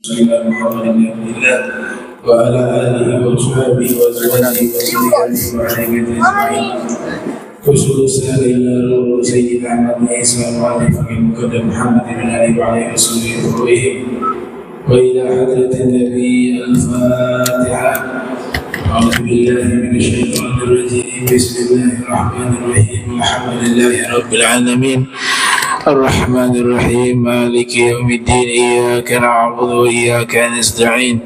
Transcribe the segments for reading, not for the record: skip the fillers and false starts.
سيدنا محمد بن عبد الله وعلى آله وصحبه وأزواجه وذريته وعلى أجمعين خصوصا إلى سيدنا محمد عيسى وعلى المقدم محمد بن علي وعلى رسوله وإلى حضرة النبي الفاتحة. أعوذ بالله من الشيطان الرجيم. بسم الله الرحمن الرحيم. الحمد لله رب العالمين الرحمن الرحيم مالك يوم الدين. إياك نعبد وإياك نستعين.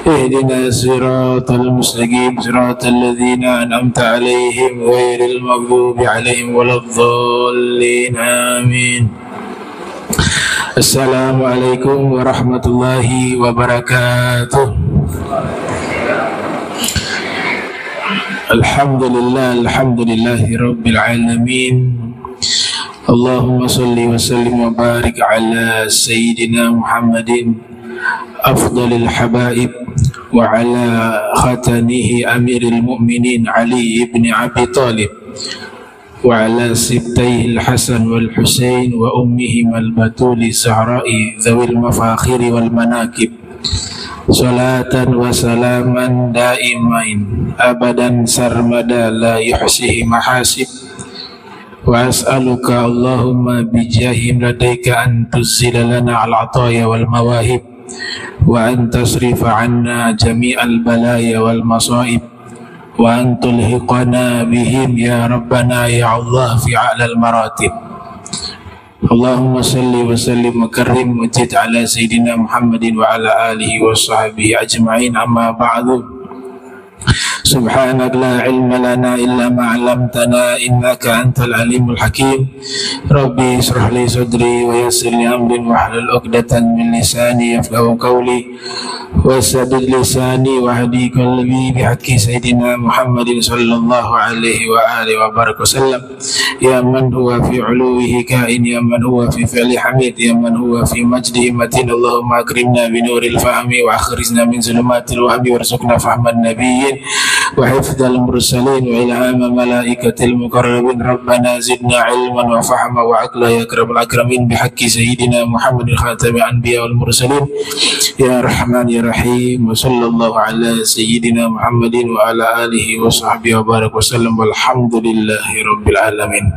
اهدنا الصراط المستقيم صراط الذين أنعمت عليهم غير المغضوب عليهم ولا الضالين. آمين. Assalamualaikum warahmatullahi wabarakatuh. Alhamdulillahi rabbil alamin. Allahumma salli wa sallim wa barik ala Sayyidina Muhammadin afdalil habaib wa ala khatanihi amiril mu'minin Ali ibn Abi Talib wa ala sibtayhi al-Hasan wal-Husain wa ummihim al-Batuli Zahra'i dhawil mafakhiri wal manakib. Salatan wa salaman daimain abadan sarmada la yuhsihi mahasib. Wa as'aluka Allahumma bijahim ladaika an tuzzila lana al-ataya wal mawahib wa an tasrifa anna jami'al balaya wal masaib wa an tulhiqana bihim ya Rabbana ya Allah fi a'lal maratib. Allahumma salli wa sallim wa karrim wa zid ala Sayyidina Muhammadin wa ala alihi wa sahbihi ajma'in. Amma ba'du. Subhanak la ilma lana illa ma 'allamtana innaka antal alimul hakim. Rabbi israh li sadri wa yassir li amri wahlul 'uqdatan min lisani yafqahu qawli wa saddid lisani wa hadi qalbi bi haqqi sayyidina Muhammadin sallallahu alaihi wa alihi wa barak wasallam. Ya man huwa fi 'uluwihi kain, ya man huwa fi fi'li hamid, ya man huwa fi majdihi matin. Allahumma akrimna bi nuril fahmi wa akhrijna min zulumatil wahmi warzuqna fahman nabiyyin wa hifdzal mursalin wa ilhama malaikatil muqarrabin. Rabbana zidna ilman wa fahma wa aqla ya akramul akramin bi haqqi sayyidina Muhammadin khatamil anbiya wal mursalin ya rahman ya rahim. Wa sallallahu ala sayyidina Muhammadin wa ala alihi wa sahbihi wa barak wasallam. Walhamdulillahi rabbil alamin.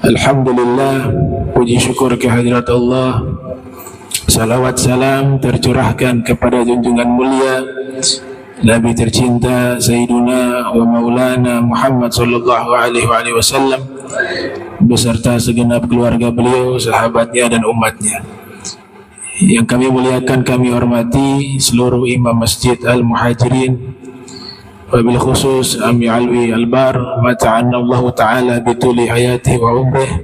Alhamdulillah, puji syukur kehadirat Allah, salawat salam tercurahkan kepada junjungan mulia Nabi tercinta Sayyiduna wa Maulana Muhammad sallallahu alaihi wasallam beserta segenap keluarga beliau, sahabatnya dan umatnya. Yang kami muliakan, kami hormati seluruh imam Masjid Al-Muhajirin, wabil khusus Ami Alwi Albar mata'anna Allah Ta'ala bituli hayati wa umrih,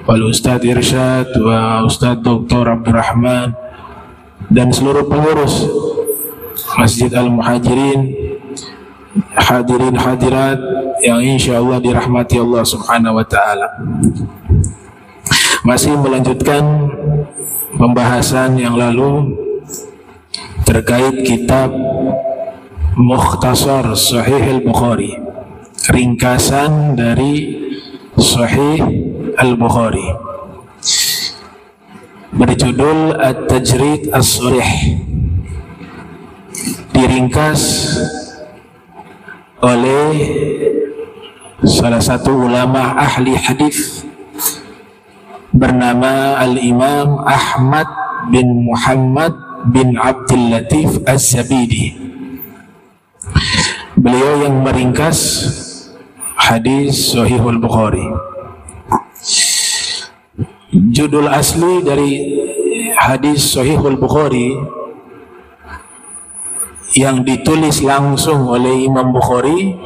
wal Ustadz Irsyad wa Ustadz Dr. Abdurrahman dan seluruh pengurus Masjid Al-Muhajirin, hadirin hadirat yang insya Allah dirahmati Allah Subhanahu wa Ta'ala. Masih melanjutkan pembahasan yang lalu terkait kitab Mukhtasar Sahih Al-Bukhari, ringkasan dari Sahih Al-Bukhari, berjudul At-Tajrid As-Sharih, diringkas oleh salah satu ulama ahli hadis bernama Al-Imam Ahmad bin Muhammad bin Abdul Latif Az-Zabidi. Beliau yang meringkas hadis Sahihul Bukhari. Judul asli dari hadis Sahihul Bukhari yang ditulis langsung oleh Imam Bukhari,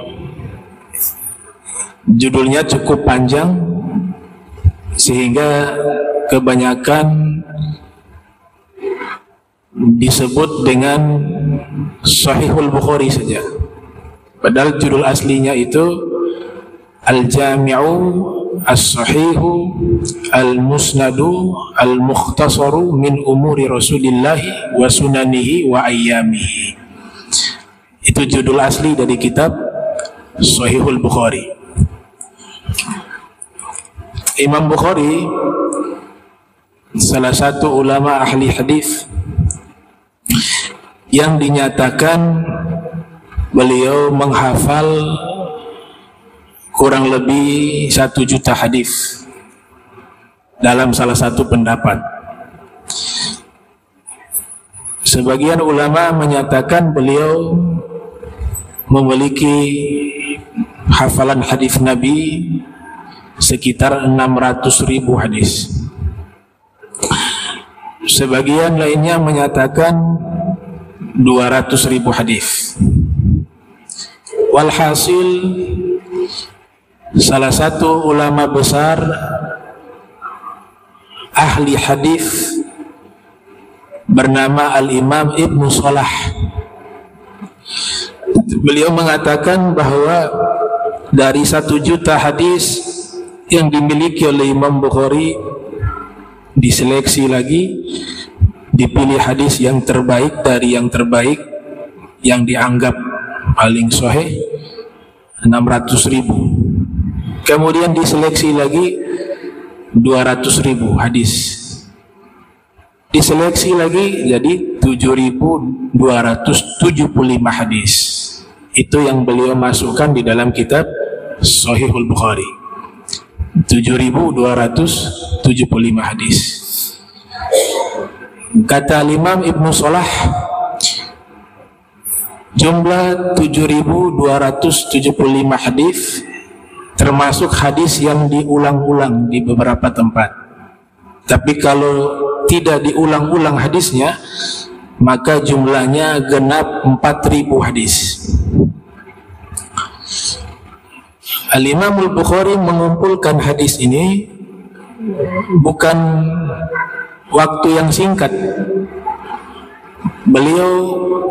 judulnya cukup panjang sehingga kebanyakan disebut dengan Sahihul Bukhari saja. Padahal judul aslinya itu Al-Jami'u As-Sahihu Al-Musnadu Al-Mukhtasaru min umuri Rasulillahi wa sunanihi wa ayyamihi. Itu judul asli dari kitab Sahihul Bukhari. Imam Bukhari salah satu ulama ahli hadis yang dinyatakan beliau menghafal kurang lebih 1 juta hadis dalam salah satu pendapat. Sebagian ulama menyatakan beliau memiliki hafalan hadis Nabi sekitar 600.000 hadis. Sebagian lainnya menyatakan 200.000 hadis. Walhasil, salah satu ulama besar ahli hadis bernama Al-Imam Ibnu Salah, beliau mengatakan bahwa dari 1 juta hadis yang dimiliki oleh Imam Bukhari, diseleksi lagi, dipilih hadis yang terbaik dari yang terbaik, yang dianggap paling sahih 600.000. Kemudian diseleksi lagi 200.000 hadis, diseleksi lagi jadi 7.275 hadis. Itu yang beliau masukkan di dalam kitab Sahihul Bukhari, 7.275 hadis. Kata Imam Ibnu Salah, jumlah 7.275 hadis termasuk hadis yang diulang-ulang di beberapa tempat. Tapi kalau tidak diulang-ulang hadisnya, maka jumlahnya genap 4.000 hadis. Al-Imam Al-Bukhari mengumpulkan hadis ini bukan waktu yang singkat. Beliau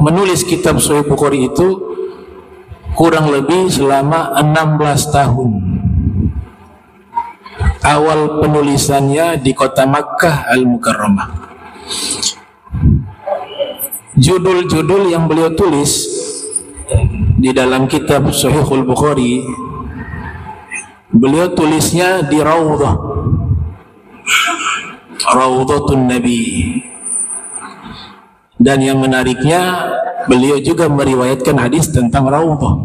menulis kitab Sahih Bukhari itu kurang lebih selama 16 tahun. Awal penulisannya di kota Makkah Al-Mukarramah. Judul-judul yang beliau tulis di dalam kitab Sahihul Bukhari, beliau tulisnya di Raudhatun Nabi. Dan yang menariknya, beliau juga meriwayatkan hadis tentang raudhah,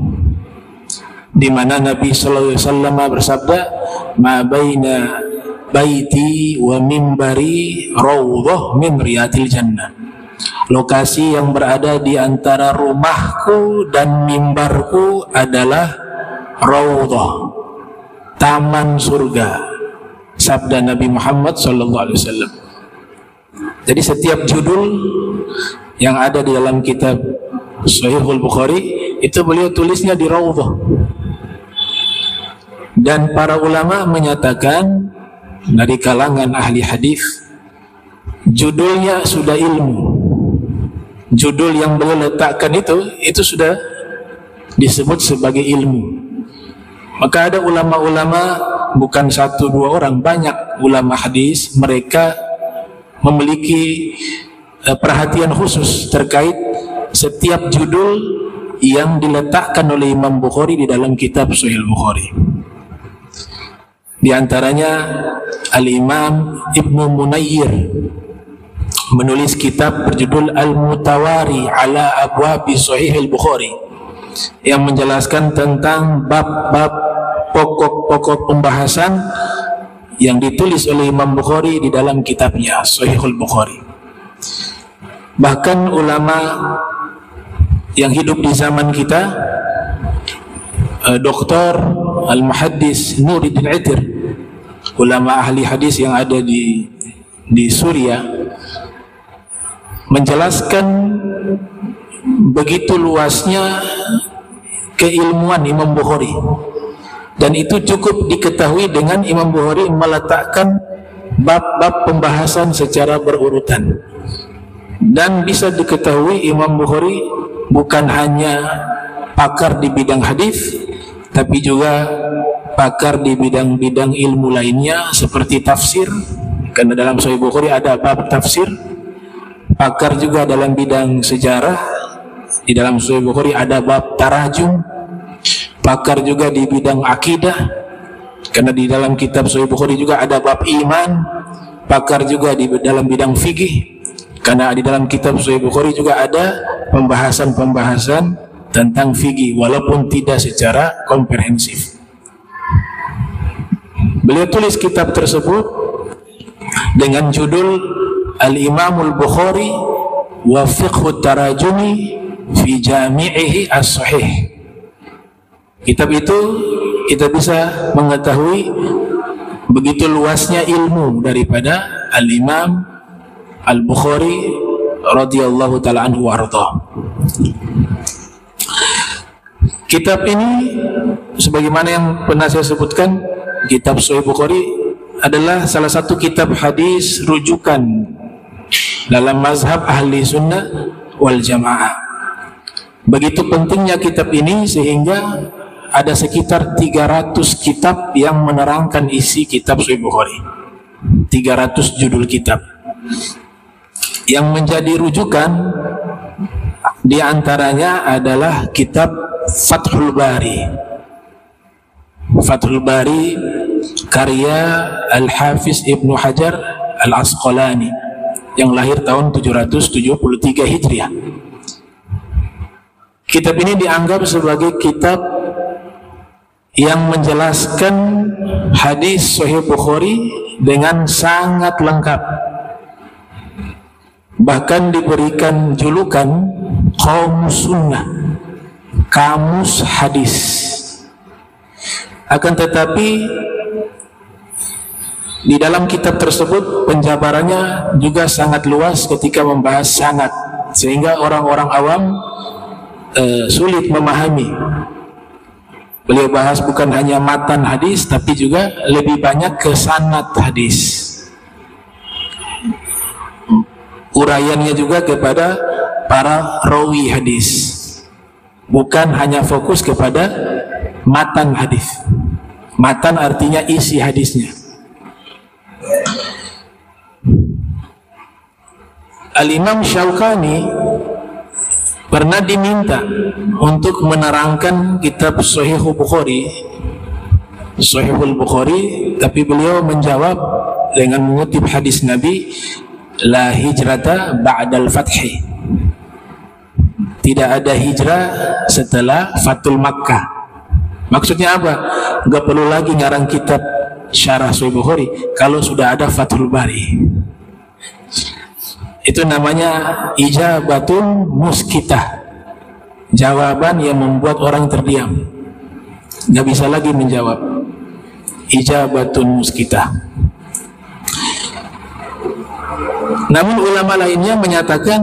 di mana Nabi sallallahu alaihi wasallam bersabda, "Ma baina baiti wa mimbari raudhah min riyadil jannah." Lokasi yang berada di antara rumahku dan mimbarku adalah raudhah, taman surga, sabda Nabi Muhammad sallallahu alaihi wasallam. Jadi setiap judul yang ada di dalam kitab Sahihul Bukhari itu beliau tulisnya di raudhah. Dan para ulama menyatakan dari kalangan ahli hadis, judulnya sudah ilmu. Judul yang beliau letakkan itu sudah disebut sebagai ilmu. Maka ada ulama-ulama, bukan 1-2 orang, banyak ulama hadis, mereka memiliki perhatian khusus terkait setiap judul yang diletakkan oleh Imam Bukhari di dalam kitab Sahih Bukhari. Di antaranya Al-Imam Ibnu Munayyir menulis kitab berjudul Al-Mutawari ala Abwabi Sahih Bukhari, yang menjelaskan tentang bab-bab pokok-pokok pembahasan yang ditulis oleh Imam Bukhari di dalam kitabnya Sahihul Bukhari. Bahkan ulama yang hidup di zaman kita, Dr. Al-Muhaddis Nuruddin Itir, ulama ahli hadis yang ada di Suriah, menjelaskan begitu luasnya keilmuan Imam Bukhari. Dan itu cukup diketahui dengan Imam Bukhari meletakkan bab-bab pembahasan secara berurutan. Dan bisa diketahui Imam Bukhari bukan hanya pakar di bidang hadis, tapi juga pakar di bidang-bidang ilmu lainnya seperti tafsir, karena dalam Sahih Bukhari ada bab tafsir. Pakar juga dalam bidang sejarah, di dalam Sahih Bukhari ada bab tarajum. Pakar juga di bidang akidah, karena di dalam kitab Sahih Bukhari juga ada bab iman. pakar juga di dalam bidang fikih, karena di dalam kitab Sahih Bukhari juga ada pembahasan-pembahasan tentang fikih walaupun tidak secara komprehensif. Beliau tulis kitab tersebut dengan judul Al-Imamul Bukhari wa Fiqhut Tarajumi fi Jami'ihi As-Sahih. Kitab itu kita bisa mengetahui begitu luasnya ilmu daripada Al-Imam Al-Bukhari radhiyallahu ta'ala anhu warḍah. Kitab ini sebagaimana yang pernah saya sebutkan, kitab Sahih Bukhari adalah salah satu kitab hadis rujukan dalam mazhab ahli sunnah wal jamaah. Begitu pentingnya kitab ini sehingga ada sekitar 300 kitab yang menerangkan isi kitab Sahih Bukhari. 300 judul kitab yang menjadi rujukan di antaranya adalah kitab Fathul Bari. Fathul Bari karya Al-Hafiz Ibnu Hajar Al-Asqalani yang lahir tahun 773 Hijriah. Kitab ini dianggap sebagai kitab yang menjelaskan hadis Sahih Bukhari dengan sangat lengkap, bahkan diberikan julukan Qamus Sunnah, kamus hadis. Akan tetapi di dalam kitab tersebut penjabarannya juga sangat luas ketika membahas sanad, sehingga orang-orang awam sulit memahami. Beliau bahas bukan hanya matan hadis, tapi juga lebih banyak ke sanad hadis. Uraiannya juga kepada para rawi hadis, bukan hanya fokus kepada matan hadis. Matan artinya isi hadisnya. Al-Imam Syaukani pernah diminta untuk menerangkan kitab Sahihul Bukhari, tapi beliau menjawab dengan mengutip hadis Nabi, la hijrata ba'dal fathi. Tidak ada hijrah setelah Fathul Makkah. Maksudnya apa? Gak perlu lagi ngarang kitab syarah Sahih Bukhari kalau sudah ada Fathul Bari. Itu namanya ijabatun muskitah, jawaban yang membuat orang terdiam, gak bisa lagi menjawab. Ijabatun muskitah. Namun ulama lainnya menyatakan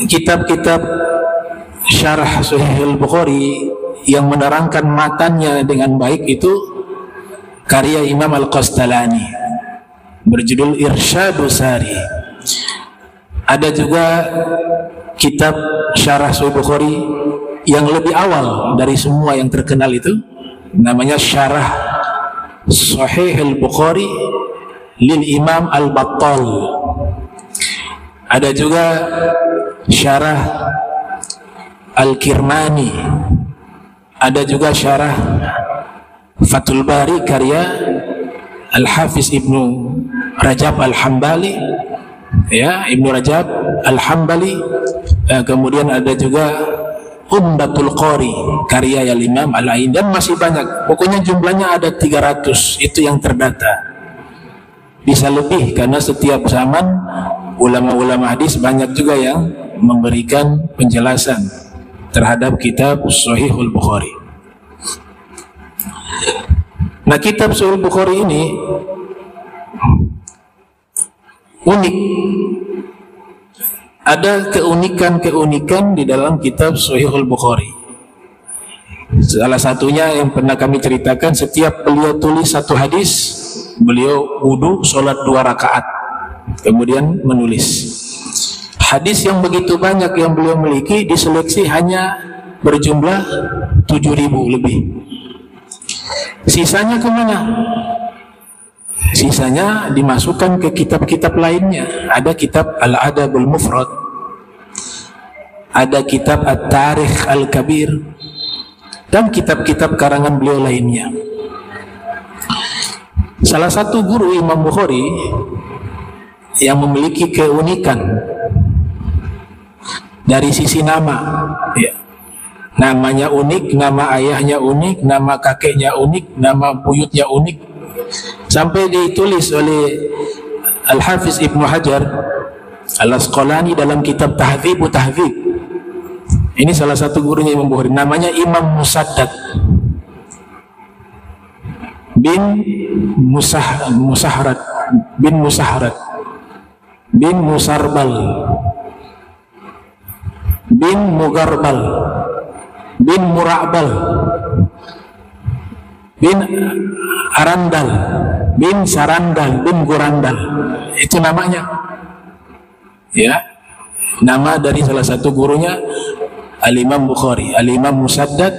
kitab-kitab syarah Sahih Bukhari yang menerangkan matannya dengan baik itu karya Imam Al-Qastalani berjudul Irsyadus Sari. Ada juga kitab syarah Sahih Bukhari yang lebih awal dari semua yang terkenal itu, namanya Syarah Sahih Al-Bukhari lil Imam Al-Battal. Ada juga Syarah Al-Kirmani. Ada juga Syarah Fathul Bari karya Al-Hafiz Ibnu Rajab Al-Hambali, ya, Ibnu Rajab Al-Hambali. Kemudian ada juga Umdatul Qari karya Imam Al-Ain, dan masih banyak. Pokoknya jumlahnya ada 300, itu yang terdata. Bisa lebih karena setiap zaman ulama-ulama hadis banyak juga yang memberikan penjelasan terhadap kitab Sahihul Bukhari. Nah, kitab Sahih Bukhari ini unik. Ada keunikan-keunikan di dalam kitab Sahihul Bukhari. Salah satunya yang pernah kami ceritakan, setiap beliau tulis satu hadis, beliau wudu, sholat 2 rakaat, kemudian menulis. Hadis yang begitu banyak yang beliau miliki diseleksi hanya berjumlah 7.000 lebih. Sisanya kemana? Sisanya dimasukkan ke kitab-kitab lainnya. Ada kitab Al-Adabul Mufrad, ada kitab At-Tarikh Al-Kabir, dan kitab-kitab karangan beliau lainnya. Salah satu guru Imam Bukhari yang memiliki keunikan dari sisi nama, ya. Namanya unik, nama ayahnya unik, nama kakeknya unik, nama buyutnya unik. Sampai ditulis oleh Al-Hafiz Ibnu Hajar Al-Asqalani dalam kitab Tahdzibu Tahdzib. Ini salah satu gurunya Imam Bukhari, namanya Imam Musaddad bin Musahrat bin Musahrat bin Musarbal bin Mugarbal bin Mura'bal bin Arandal bin Sarandal bin Gurandal. Itu namanya, ya, nama dari salah satu gurunya Al-Imam Bukhari, Al-Imam Musaddad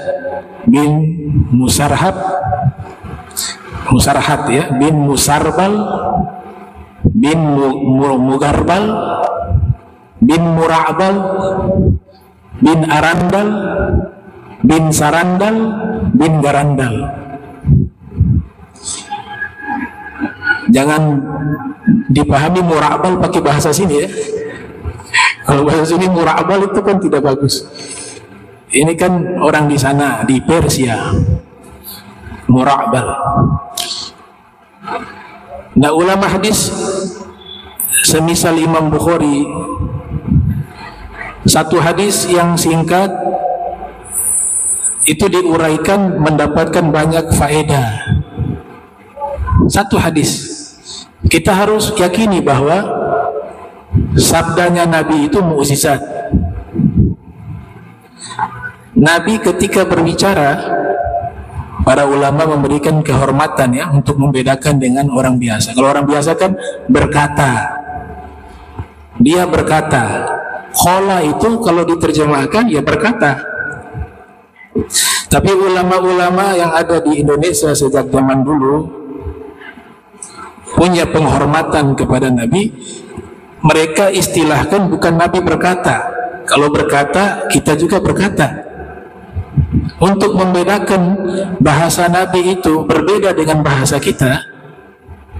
bin Musarhat, ya, bin Musarbal bin Mugarbal bin Mura'bal bin Arandal bin Sarandal bin Garandal. Jangan dipahami Mura'bal pakai bahasa sini, ya. Kalau bahasa sini Mura'bal itu kan tidak bagus. Ini kan orang di sana, di Persia, Mura'bal. Nah, ulama hadis semisal Imam Bukhari, satu hadis yang singkat itu diuraikan mendapatkan banyak faedah. Satu hadis kita harus yakini bahwa sabdanya Nabi itu mukjizat. Nabi ketika berbicara, para ulama memberikan kehormatan, ya, untuk membedakan dengan orang biasa. Kalau orang biasa kan berkata, dia berkata. Qala itu kalau diterjemahkan ya berkata. Tapi ulama-ulama yang ada di Indonesia sejak zaman dulu punya penghormatan kepada Nabi. Mereka istilahkan bukan Nabi berkata. Kalau berkata, kita juga berkata. Untuk membedakan bahasa Nabi itu berbeda dengan bahasa kita,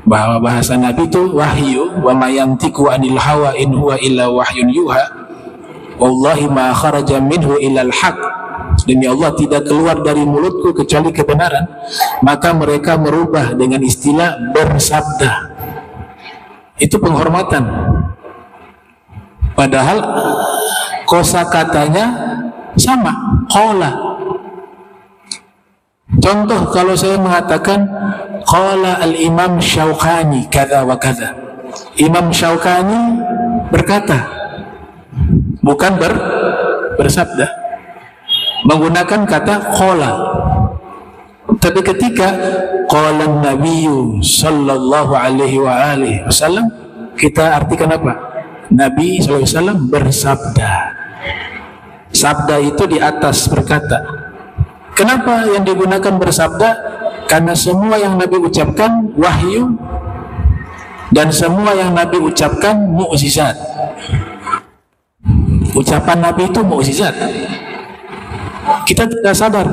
bahwa bahasa Nabi itu wahyu, wa ma yantiqu anil hawa in huwa illa wahyun yuha, wallahi ma kharaja minhu illal haq. Demi Allah, tidak keluar dari mulutku kecuali kebenaran. Maka mereka merubah dengan istilah bersabda. Itu penghormatan. Padahal kosakatanya sama, qala. Contoh, kalau saya mengatakan qala al-Imam Syaukani kada wa kada, Imam Syaukani berkata, bukan bersabda, menggunakan kata qala. Tapi ketika qala Nabi sallallahu alaihi wa alihi wasallam, kita artikan apa? Nabi sallallahu alaihi wasallam bersabda. Sabda itu di atas berkata. Kenapa yang digunakan bersabda? Karena semua yang Nabi ucapkan wahyu dan semua yang Nabi ucapkan mukjizat. Ucapan Nabi itu mukjizat. Kita tidak sadar.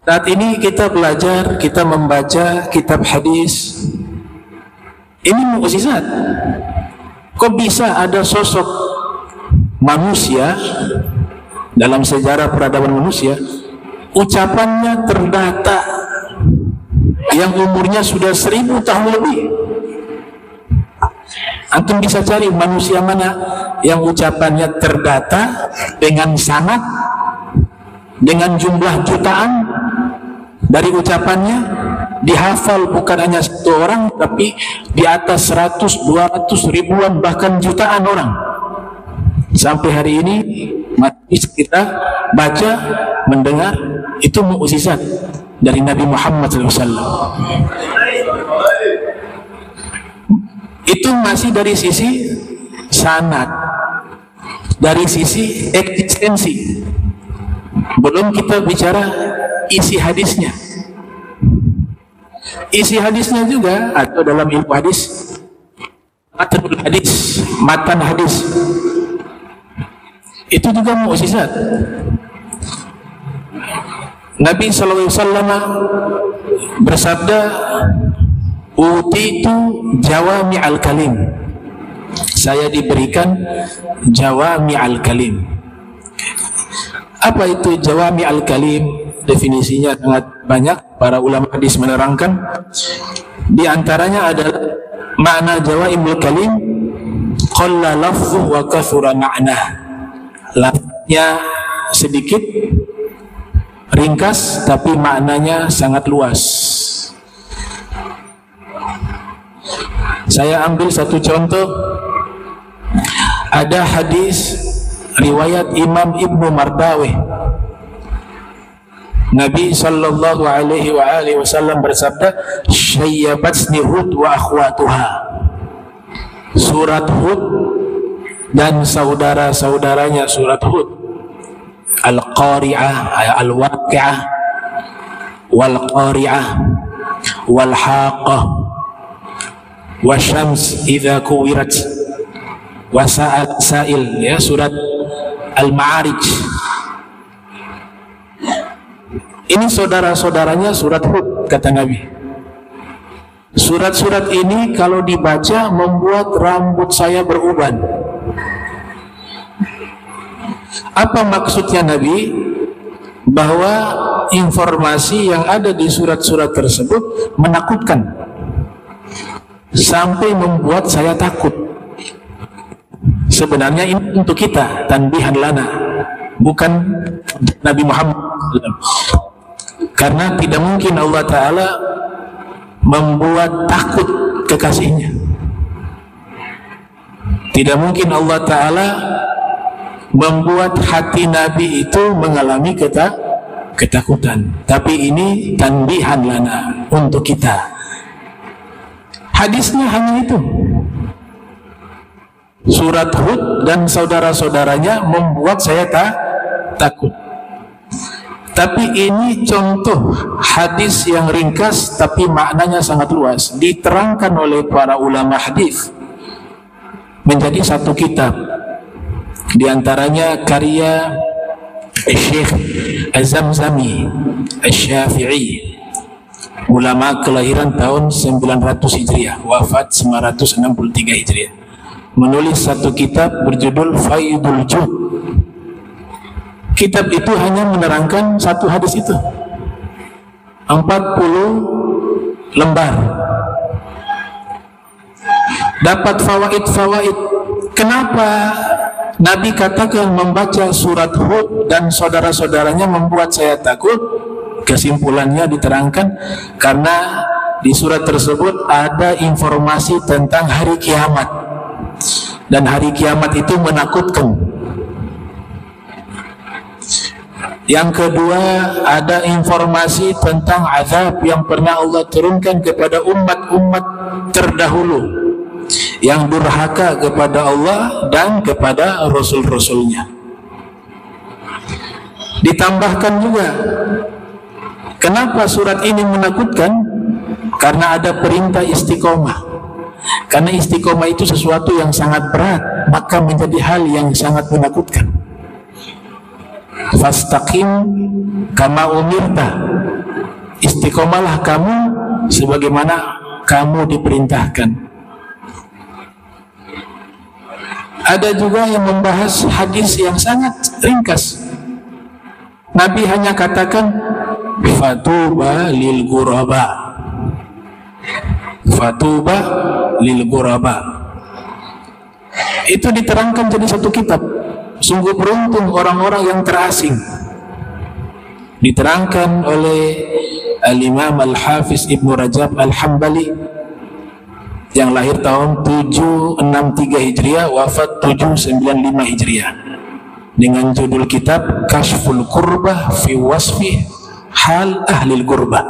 Saat ini kita belajar, kita membaca kitab hadis. Ini mukjizat. Kok bisa ada sosok manusia dalam sejarah peradaban manusia, ucapannya terdata yang umurnya sudah 1000 tahun lebih? Antum bisa cari manusia mana yang ucapannya terdata dengan sanad, dengan jumlah jutaan dari ucapannya, dihafal bukan hanya satu orang, tapi di atas 100, 200, ribuan, bahkan jutaan orang. Sampai hari ini masih kita baca, mendengar, itu mukjizat dari Nabi Muhammad SAW. Itu masih dari sisi sanad, dari sisi eksistensi. Belum kita bicara isi hadisnya. Isi hadisnya juga, atau dalam ilmu hadis, matan hadis, itu juga mukjizat. Nabi SAW bersabda, utitu jawami al-kalim, saya diberikan jawami al-kalim. Apa itu jawami al-kalim? Definisinya sangat banyak, para ulama hadis menerangkan. Di antaranya adalah makna jawaimul kalim, qalla lafzuhu wa kathura ma'nah. Lafaznya sedikit, ringkas, tapi maknanya sangat luas. Saya ambil satu contoh. Ada hadis riwayat Imam Ibnu Mardawih. Nabi sallallahu alaihi wasallam bersabda, syayyabatsni Hud wa akhwatuha. Surat Hud dan saudara-saudaranya surat Hud. Al-Qari'ah, Al-Waqi'ah, Wal-Qari'ah, Wal-Haqqah, Wasyams idza kuwirat, Wasa'al Sa'il, ya, surat Al-Ma'arij. Ini saudara-saudaranya surat Hud, kata Nabi. Surat-surat ini kalau dibaca membuat rambut saya beruban. Apa maksudnya Nabi? Bahwa informasi yang ada di surat-surat tersebut menakutkan, sampai membuat saya takut. Sebenarnya ini untuk kita, tanbihan lana, bukan Nabi Muhammad. Karena tidak mungkin Allah Ta'ala membuat takut kekasihnya. Tidak mungkin Allah Ta'ala membuat hati Nabi itu mengalami ketakutan. Tapi ini tanbihan lana, untuk kita. Hadisnya hanya itu. Surat Hud dan saudara-saudaranya membuat saya takut. Tapi ini contoh hadis yang ringkas tapi maknanya sangat luas, diterangkan oleh para ulama hadis menjadi satu kitab. Di antaranya karya Syekh Az-Zamzami Asy-Syafi'i, ulama kelahiran tahun 900 Hijriah, wafat 963 Hijriah, menulis satu kitab berjudul Faidul Jud. Kitab itu hanya menerangkan satu hadis itu, 40 lembar. Dapat fawaid-fawaid. Kenapa Nabi katakan membaca surat Hud dan saudara-saudaranya membuat saya takut? Kesimpulannya diterangkan karena di surat tersebut ada informasi tentang hari kiamat, dan hari kiamat itu menakutkan. Yang kedua, ada informasi tentang azab yang pernah Allah turunkan kepada umat-umat terdahulu yang durhaka kepada Allah dan kepada Rasul-Rasulnya. Ditambahkan juga, kenapa surat ini menakutkan? Karena ada perintah istiqomah. Karena istiqomah itu sesuatu yang sangat berat, maka menjadi hal yang sangat menakutkan. Fastaqim kama umirta, istiqomalah kamu sebagaimana kamu diperintahkan. Ada juga yang membahas hadis yang sangat ringkas. Nabi hanya katakan fatuba lil ghuraba, fatuba lil ghuraba. Itu diterangkan jadi satu kitab. Sungguh beruntung orang-orang yang terasing. Diterangkan oleh Al-Imam Al-Hafiz Ibnu Rajab Al-Hambali yang lahir tahun 763 Hijriah, wafat 795 Hijriah, dengan judul kitab Kashful Qurbah fi Wasfi Hal Ahlil Qurbah,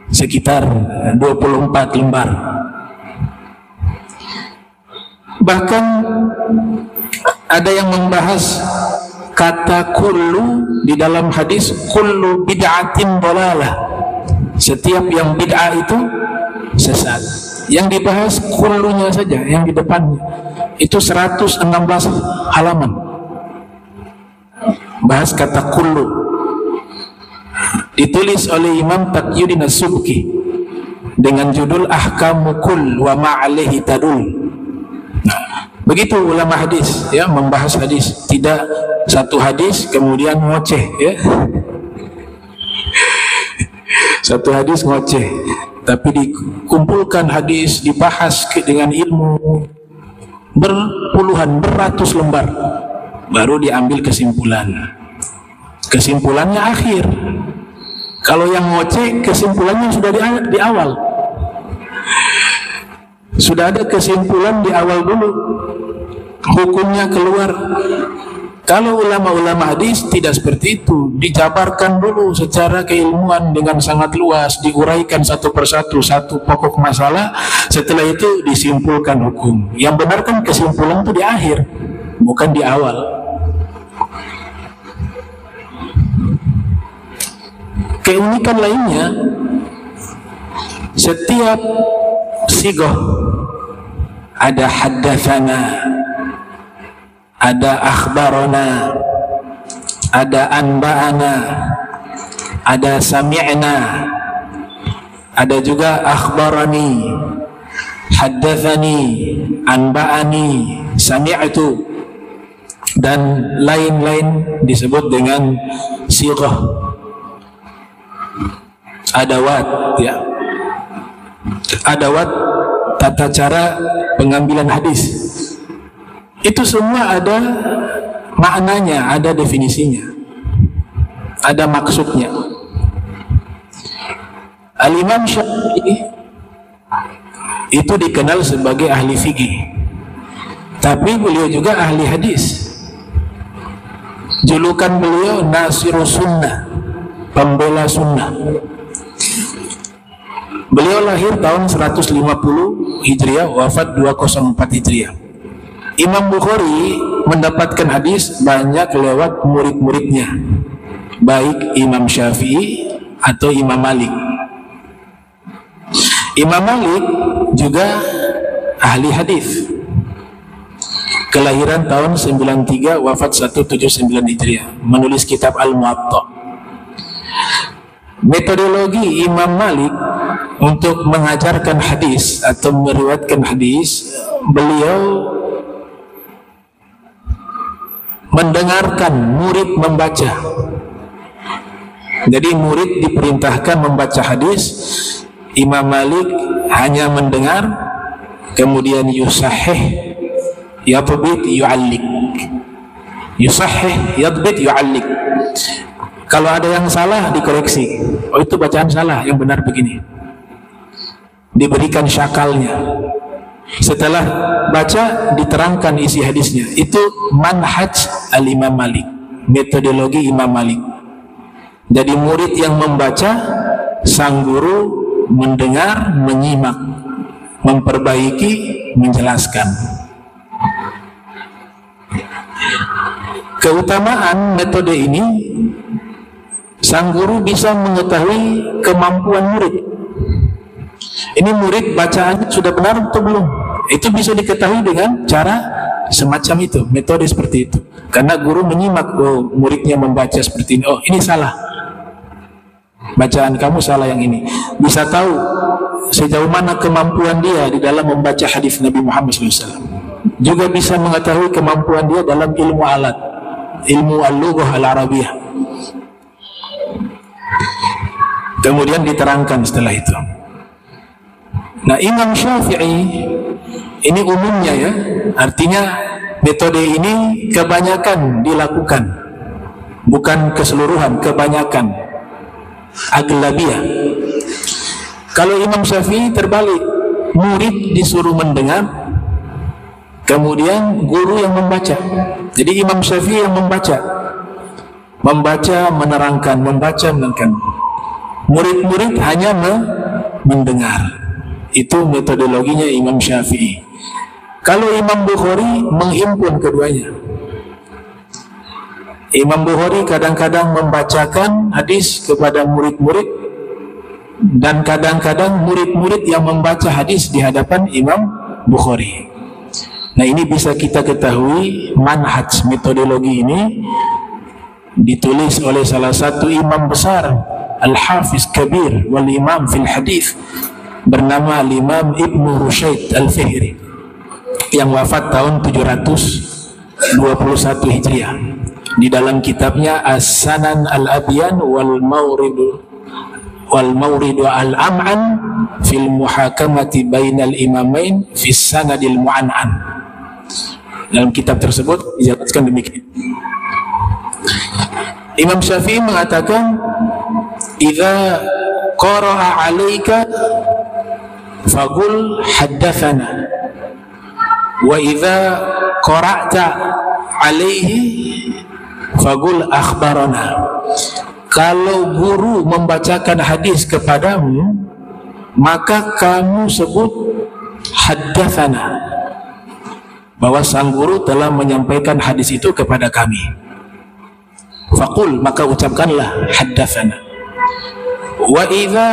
sekitar 24 lembar. Bahkan ada yang membahas kata kullu di dalam hadis, kullu bid'atin dalalah, setiap yang bid'ah itu sesat. Yang dibahas kullunya saja, yang di depannya itu 116 halaman bahas kata kullu. ditulis oleh Imam Taqiyuddin As-Subki dengan judul Ahkamu Kull wa Ma'alaihi Tadul. Nah, begitu ulama hadis ya membahas hadis, tidak satu hadis kemudian ngoceh ya. Satu hadis ngoceh, tapi dikumpulkan hadis, dibahas dengan ilmu berpuluhan, beratus lembar, baru diambil kesimpulan. Kesimpulannya akhir. Kalau yang ngoceh kesimpulannya sudah di awal. Sudah ada kesimpulan di awal dulu, hukumnya keluar. Kalau ulama-ulama hadis tidak seperti itu, dijabarkan dulu secara keilmuan dengan sangat luas, diuraikan satu persatu satu pokok masalah, setelah itu disimpulkan hukum. Yang benar kan kesimpulan itu di akhir, bukan di awal. Keunikan lainnya, setiap sigoh ada haddatsana, ada akhbarana, ada anba'ana, ada sami'na, ada juga akhbarani, haddatsani, anba'ani, sami'tu, dan lain-lain disebut dengan sighah adawat ya. Adawat tata cara pengambilan hadis. Itu semua ada maknanya, ada definisinya, ada maksudnya. Al-Imam Syafi'i itu dikenal sebagai ahli fikih, tapi beliau juga ahli hadis. Julukan beliau Nasirus Sunnah, pembela sunnah. Beliau lahir tahun 150 Hijriah, wafat 204 Hijriah. Imam Bukhari mendapatkan hadis banyak lewat murid-muridnya, baik Imam Syafi'i atau Imam Malik. Imam Malik juga ahli hadis. Kelahiran tahun 93, wafat 179 Hijriah, menulis kitab Al-Muwatta. Metodologi Imam Malik untuk mengajarkan hadis atau meriwayatkan hadis, beliau mendengarkan murid membaca. Jadi murid diperintahkan membaca hadis, Imam Malik hanya mendengar, kemudian yusahih, yadbit, yu'allik. Yusahih, yadbit, yu'allik. Kalau ada yang salah dikoreksi. Oh, itu bacaan salah, yang benar begini. Diberikan syakalnya. Setelah baca diterangkan isi hadisnya. Itu manhaj al-Imam Malik, metodologi Imam Malik. Jadi murid yang membaca, sang guru mendengar, menyimak, memperbaiki, menjelaskan. Keutamaan metode ini, sang guru bisa mengetahui kemampuan murid. Ini murid bacaannya sudah benar atau belum? Itu bisa diketahui dengan cara semacam itu, metode seperti itu. Karena guru menyimak, oh, muridnya membaca seperti ini, oh ini salah, bacaan kamu salah yang ini. Bisa tahu sejauh mana kemampuan dia di dalam membaca hadis Nabi Muhammad SAW. Juga bisa mengetahui kemampuan dia dalam ilmu alat, ilmu al-lughah al-arabiyah. Kemudian diterangkan setelah itu. Nah, Imam Syafi'i ini umumnya ya, artinya metode ini kebanyakan dilakukan, bukan keseluruhan, kebanyakan, aglabiyah. Kalau Imam Syafi'i terbalik, murid disuruh mendengar, kemudian guru yang membaca. Jadi Imam Syafi'i yang membaca, menerangkan, membaca, menerangkan. Murid-murid hanya mendengar. Itu metodologinya Imam Syafi'i. Kalau Imam Bukhari menghimpun keduanya. Imam Bukhari kadang-kadang membacakan hadis kepada murid-murid, dan kadang-kadang murid-murid yang membaca hadis di hadapan Imam Bukhari. Nah, ini bisa kita ketahui metodologi ini ditulis oleh salah satu imam besar al-hafiz kabir wal imam fil hadis bernama Imam Ibnu Rusyaid Al-Fihri yang wafat tahun 721 Hijriah. Di dalam kitabnya As-Sanan Al-Abyan wal Mawridu Al-Am'an fil Muhakamati Bainal Imamain fis Sanadil Mu'an'an. Dalam kitab tersebut dijelaskan demikian. Imam Syafi'i mengatakan, "Idza qara'a 'alaika faqul haddatsana wa idza qara'ta 'alaihi faqul akhbarana." Kalau guru membacakan hadis kepadamu, maka kamu sebut haddatsana, bahwa sang guru telah menyampaikan hadis itu kepada kami. Faqul, maka ucapkanlah haddatsana. Wa idza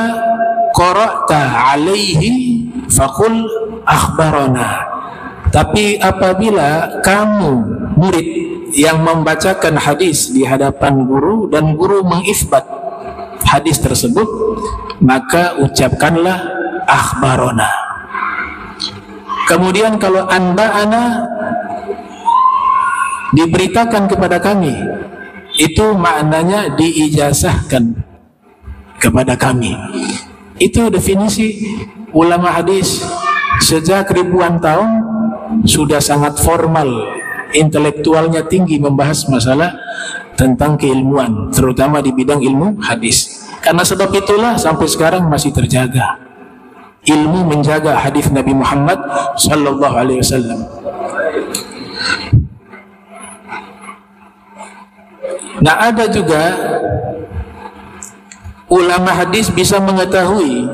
qara'ta 'alaihi faqul akhbarana. Tapi apabila kamu murid yang membacakan hadis di hadapan guru dan guru mengisbat hadis tersebut, maka ucapkanlah akhbarana. Kemudian kalau anba'ana diberitakan kepada kami, itu maknanya diijazahkan kepada kami. Itu definisi ulama hadis sejak ribuan tahun, sudah sangat formal, intelektualnya tinggi, membahas masalah tentang keilmuan, terutama di bidang ilmu hadis. Karena sebab itulah sampai sekarang masih terjaga ilmu menjaga hadis Nabi Muhammad sallallahu alaihi wasallam. Nah, ada juga ulama hadis bisa mengetahui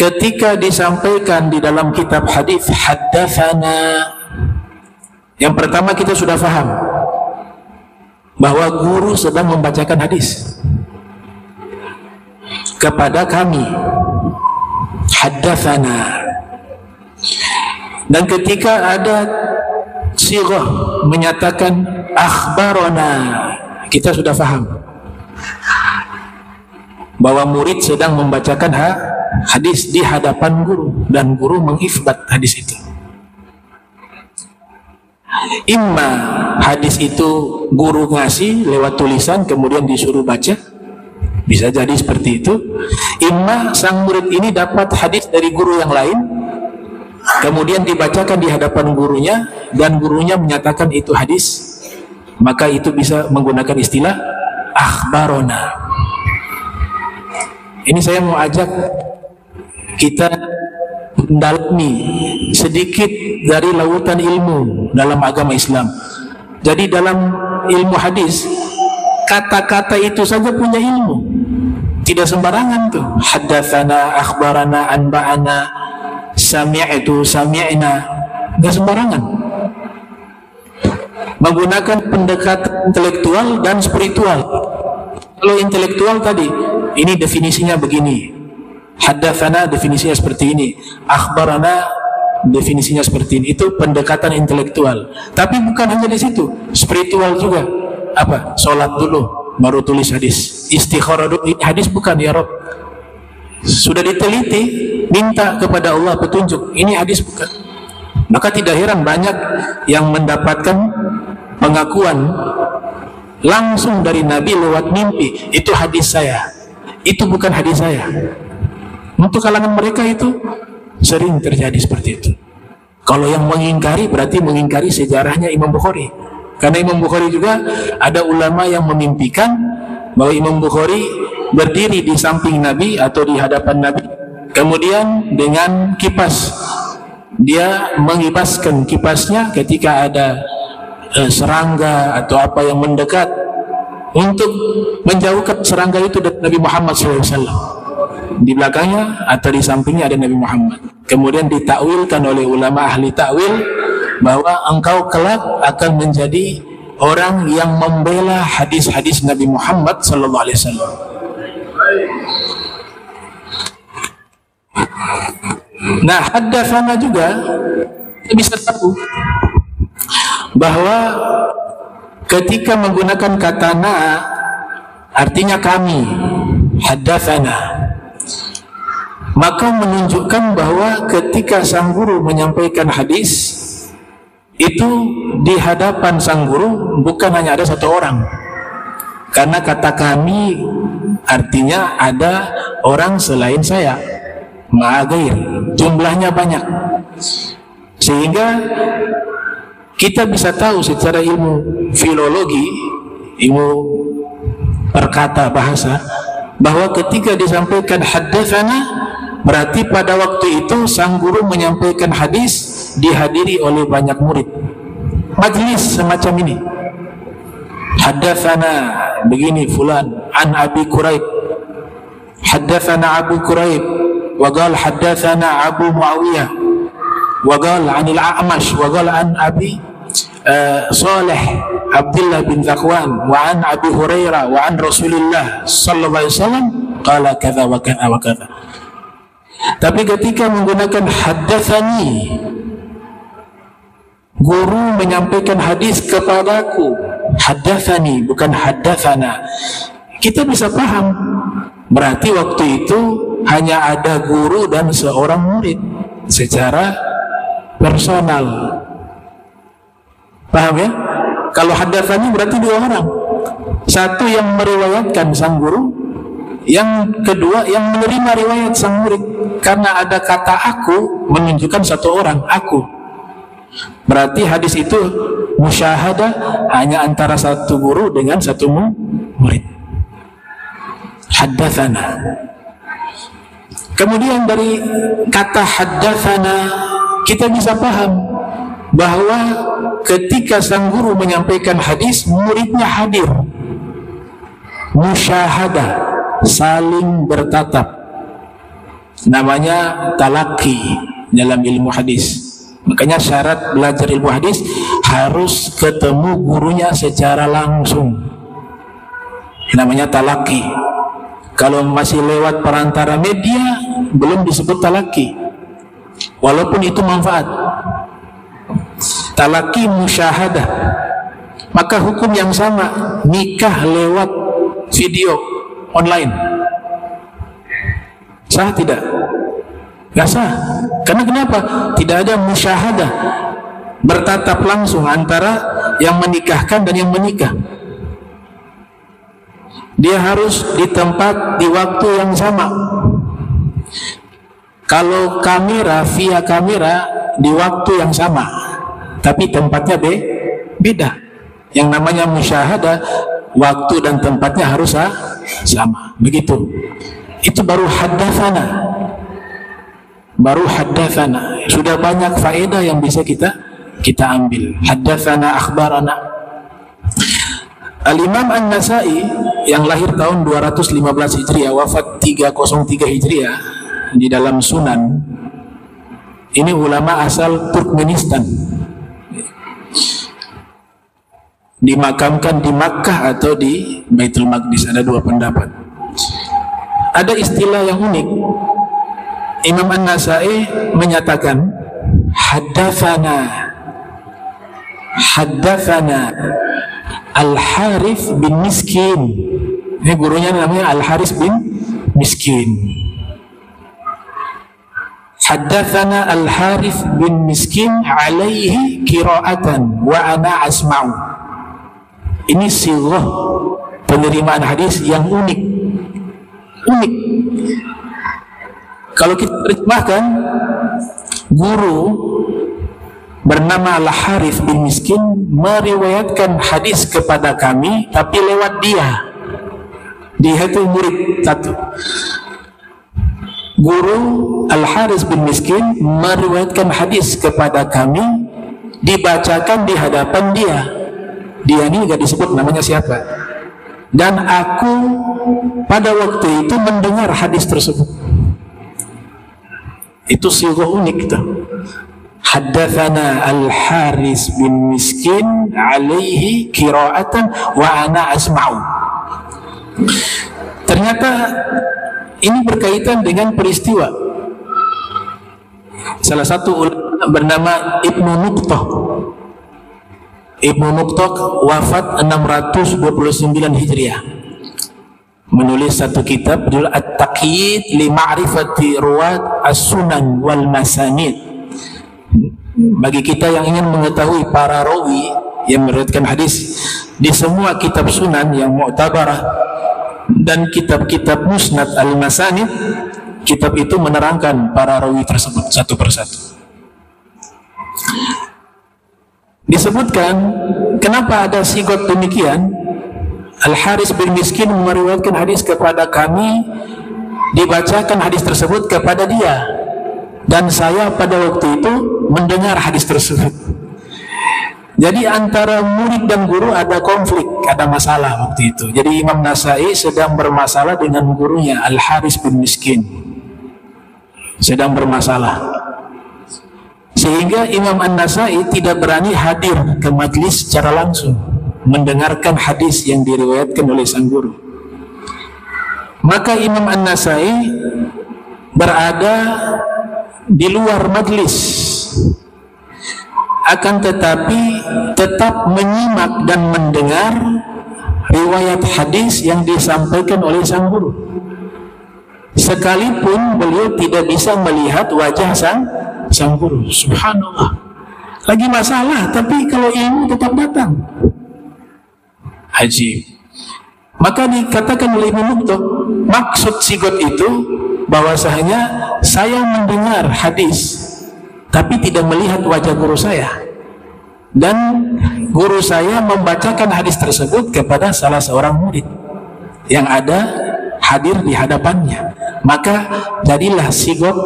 ketika disampaikan di dalam kitab hadis haddatsana, yang pertama kita sudah faham bahwa guru sedang membacakan hadis kepada kami, haddatsana. Dan ketika ada sighah menyatakan akhbarana, kita sudah faham bahwa murid sedang membacakan hadis di hadapan guru dan guru mengisbat hadis itu. Imma hadis itu guru ngasih lewat tulisan kemudian disuruh baca, bisa jadi seperti itu. Imma sang murid ini dapat hadis dari guru yang lain, kemudian dibacakan di hadapan gurunya dan gurunya menyatakan itu hadis, maka itu bisa menggunakan istilah akhbarona. Ini saya mau ajak kita mendalami sedikit dari lautan ilmu dalam agama Islam. Jadi dalam ilmu hadis, kata-kata itu saja punya ilmu, tidak sembarangan tuh. Haddatsana, akhbarana, anba'ana, sami'tu, sami'na, enggak sembarangan. Menggunakan pendekatan intelektual dan spiritual. Kalau intelektual tadi, ini definisinya begini, haddatsana definisinya seperti ini, akhbarana definisinya seperti ini. Itu pendekatan intelektual. Tapi bukan hanya di situ, spiritual juga. Apa? Sholat dulu baru tulis hadis, istikharah dulu. Ini hadis bukan ya Rabb, sudah diteliti, minta kepada Allah petunjuk, ini hadis bukan. Maka tidak heran banyak yang mendapatkan pengakuan langsung dari Nabi lewat mimpi, itu hadis saya, itu bukan hadis saya. Untuk kalangan mereka itu sering terjadi seperti itu. Kalau yang mengingkari berarti mengingkari sejarahnya Imam Bukhari. Karena Imam Bukhari juga ada ulama yang memimpikan bahwa Imam Bukhari berdiri di samping Nabi atau di hadapan Nabi, kemudian dengan kipas dia mengibaskan kipasnya ketika ada serangga atau apa yang mendekat, untuk menjauhkan serangga itu dari Nabi Muhammad SAW. Di belakangnya atau di sampingnya ada Nabi Muhammad. Kemudian ditakwilkan oleh ulama ahli takwil bahwa engkau kelak akan menjadi orang yang membela hadis-hadis Nabi Muhammad SAW. Nah, haddatsana juga kita bisa tahu bahwa ketika menggunakan kata na artinya kami, haddatsana. Maka menunjukkan bahwa ketika sang guru menyampaikan hadis, itu di hadapan sang guru bukan hanya ada satu orang. Karena kata kami artinya ada orang selain saya, ma'agair, jumlahnya banyak. Sehingga kita bisa tahu secara ilmu filologi, ilmu perkata bahasa, bahwa ketika disampaikan haddatsana, berarti pada waktu itu sang guru menyampaikan hadis dihadiri oleh banyak murid. Majlis semacam ini. Haddatsana begini fulan an Abi Quraib. Haddatsana Abu Quraib wa qala haddatsana Abu Muawiyah wa qala anil A'mash wa qala an Abi Salih Abdullah bin Zakwan wa an Abi Hurairah wa an Rasulullah sallallahu alaihi wasallam qala kadza wa kadza wa kadza. Tapi ketika menggunakan haddatsani, guru menyampaikan hadis kepadaku, haddatsani bukan haddatsana, kita bisa paham berarti waktu itu hanya ada guru dan seorang murid secara personal. Paham ya? Kalau haddatsani berarti dua orang, satu yang meriwayatkan sang guru, yang kedua yang menerima riwayat sang murid. Karena ada kata aku menunjukkan satu orang, aku. Berarti hadis itu musyahadah hanya antara satu guru dengan satu murid. Haddatsana. Kemudian dari kata haddatsana kita bisa paham bahwa ketika sang guru menyampaikan hadis, muridnya hadir. Musyahadah, saling bertatap. Namanya talaqi dalam ilmu hadis. Makanya syarat belajar ilmu hadis harus ketemu gurunya secara langsung. Namanya talaqi. Kalau masih lewat perantara media, belum disebut talaqi, walaupun itu manfaat. Talaqi musyahadah. Maka hukum yang sama, nikah lewat video online, sah tidak? Gak sah. Karena kenapa? Tidak ada musyahadah, bertatap langsung antara yang menikahkan dan yang menikah. Dia harus di tempat, di waktu yang sama. Kalau kamera, via kamera, di waktu yang sama, tapi tempatnya beda. Yang namanya musyahadah, waktu dan tempatnya harus sama. Begitu. Itu baru haddatsana. Baru haddatsana. Sudah banyak faedah yang bisa kita ambil. Haddatsana, akhbarana. Al-Imam An-Nasai yang lahir tahun 215 Hijriah, wafat 303 Hijriah, di dalam Sunan. Ini ulama asal Turkmenistan. Dimakamkan di Makkah atau di Baitul Maqdis, ada dua pendapat. Ada istilah yang unik. Imam An-Nasai menyatakan haddatsana Al-Harith bin Miskin. Ini gurunya namanya Al-Harith bin Miskin. Haddatsana Al-Harith bin Miskin alaihi qira'atan wa ana asma'u. Ini sighah penerimaan hadis yang unik. Kalau kita terjemahkan, guru bernama Al-Harith bin Miskin meriwayatkan hadis kepada kami, tapi lewat dia. Dia itu murid satu. Guru Al-Harith bin Miskin meriwayatkan hadis kepada kami, dibacakan di hadapan dia. Dia ini gak disebut namanya siapa. Dan aku pada waktu itu mendengar hadis tersebut. Itu sighah unik itu. Haddatsana Al-Harith bin Miskin alaihi qira'atan wa ana asma'u. Ternyata ini berkaitan dengan peristiwa. Salah satu ulama bernama Ibnu Nuqtah. Ibnu Nuqtah wafat 629 Hijriah. menulis satu kitab judul At-Taqyid li Ma'rifati Ruwat As-Sunan wal Masanid. Bagi kita yang ingin mengetahui para rawi yang meriwayatkan hadis di semua kitab sunan yang mu'tabarah dan kitab-kitab musnad al-masanid, kitab itu menerangkan para rawi tersebut satu persatu. Disebutkan kenapa ada sigot demikian. Al-Haris bin Miskin meriwayatkan hadis kepada kami, dibacakan hadis tersebut kepada dia, dan saya pada waktu itu mendengar hadis tersebut. Jadi antara murid dan guru ada konflik, ada masalah waktu itu. Jadi Imam Nasai sedang bermasalah dengan gurunya Al-Haris bin Miskin, sedang bermasalah, sehingga Imam An-Nasai tidak berani hadir ke majlis secara langsung mendengarkan hadis yang diriwayatkan oleh sang guru. Maka Imam An-Nasai berada di luar majlis, akan tetapi tetap menyimak dan mendengar riwayat hadis yang disampaikan oleh sang guru, sekalipun beliau tidak bisa melihat wajah sang guru. Subhanallah, lagi masalah tapi kalau ilmu tetap datang. Ajib. Maka dikatakan oleh Imam Muqtah, maksud sigot itu bahwasanya saya mendengar hadis tapi tidak melihat wajah guru saya, dan guru saya membacakan hadis tersebut kepada salah seorang murid yang ada hadir di hadapannya. Maka jadilah sigot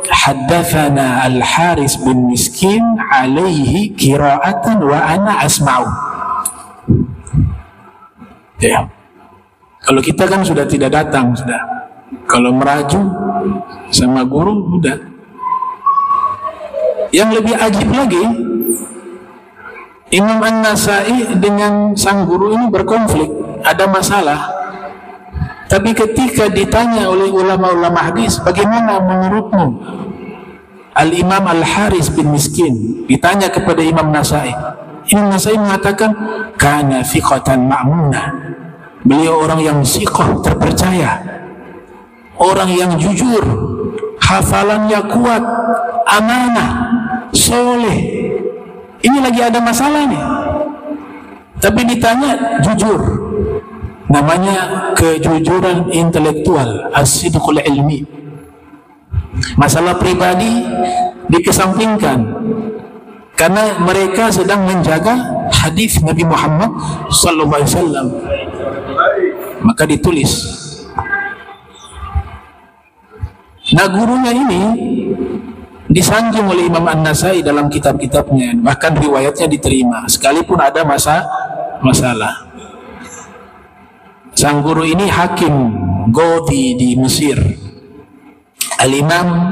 haddatsana Al-Haris bin Miskin alaihi qira'atan wa ana asma'u. Ya. Kalau kita kan sudah tidak datang, sudah. Kalau meraju sama guru udah. Yang lebih ajib lagi, Imam An-Nasai dengan sang guru ini berkonflik, ada masalah. Tapi ketika ditanya oleh ulama-ulama hadis, bagaimana menurutmu Al-Imam Al-Haris bin Miskin, ditanya kepada Imam Nasai, Imam Nasai mengatakan kana thiqatan ma'munah. Beliau orang yang siqah, terpercaya, orang yang jujur, hafalannya kuat, amanah, soleh. Ini lagi ada masalah nih, tapi ditanya jujur. Namanya kejujuran intelektual, as-sidqul ilmi. Masalah pribadi dikesampingkan, karena mereka sedang menjaga hadis Nabi Muhammad sallallahu alaihi wasallam. Maka ditulis. Nah, gurunya ini disanjung oleh Imam An-Nasai dalam kitab-kitabnya, bahkan riwayatnya diterima sekalipun ada masalah. Sang guru ini hakim Qadhi di Mesir. Al-Imam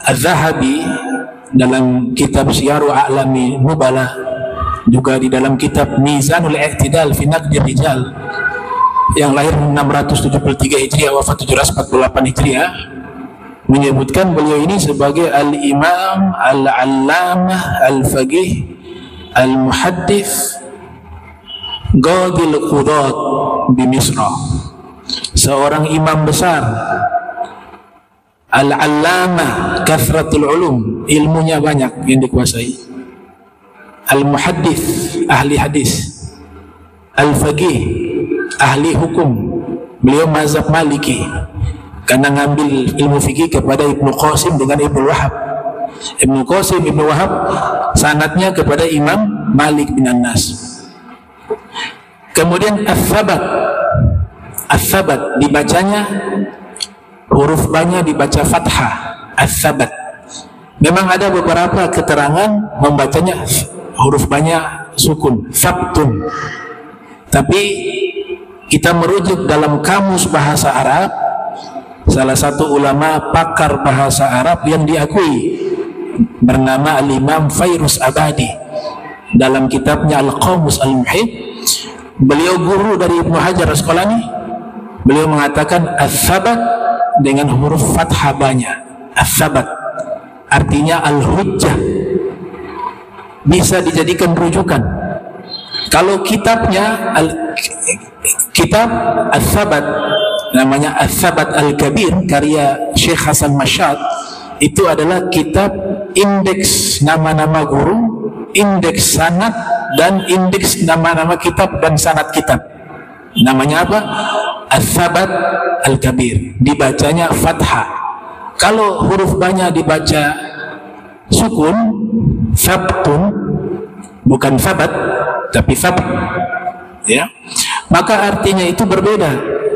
Az-Zahabi dalam kitab Syiaru A'lami Nubala, juga di dalam kitab Mizanul I'tidal fi Naqdir Rijal, yang lahir 673 Hijriah, wafat 748 Hijriah, menyebutkan beliau ini sebagai Al-Imam Al-Allamah Al-Faqih Al-Muhaddits Qadhil Qudat di Misra, seorang imam besar, Al-Allamah, kathratul ulum, ilmunya banyak yang dikuasai, Al-Muhaddits, ahli hadis, Al-Faqih, ahli hukum. Beliau mazhab Maliki karena ngambil ilmu fikih kepada Ibnu Qasim dengan Ibnu Wahab. Ibnu Qasim, Ibnu Wahab sanadnya kepada Imam Malik bin Anas. Kemudian Ats-Tsabat dibacanya huruf ba-nya dibaca fathah, Ats-Tsabat. Memang ada beberapa keterangan membacanya huruf ba-nya sukun, Sabtun. Tapi kita merujuk dalam kamus bahasa Arab, salah satu ulama pakar bahasa Arab yang diakui bernama Al-Imam Fairuz Abadi, dalam kitabnya Al-Qamus Al-Muhit, beliau guru dari Ibnu Hajar Asqalani, beliau mengatakan Ats-Tsabat dengan huruf fathah ba-nya, Ats-Tsabat artinya al-hujjah, bisa dijadikan rujukan. Kalau kitabnya kitab Ats-Tsabat, namanya Ats-Tsabat Al-Kabir karya Syekh Hasan Masyad. Itu adalah kitab indeks nama-nama guru, indeks sanad, dan indeks nama-nama kitab dan sanad kitab. Namanya apa? Ats-Tsabat Al-Kabir. Dibacanya fathah. Kalau huruf banyak dibaca sukun, sabtun, bukan sabat tapi sabat, ya, maka artinya itu berbeda,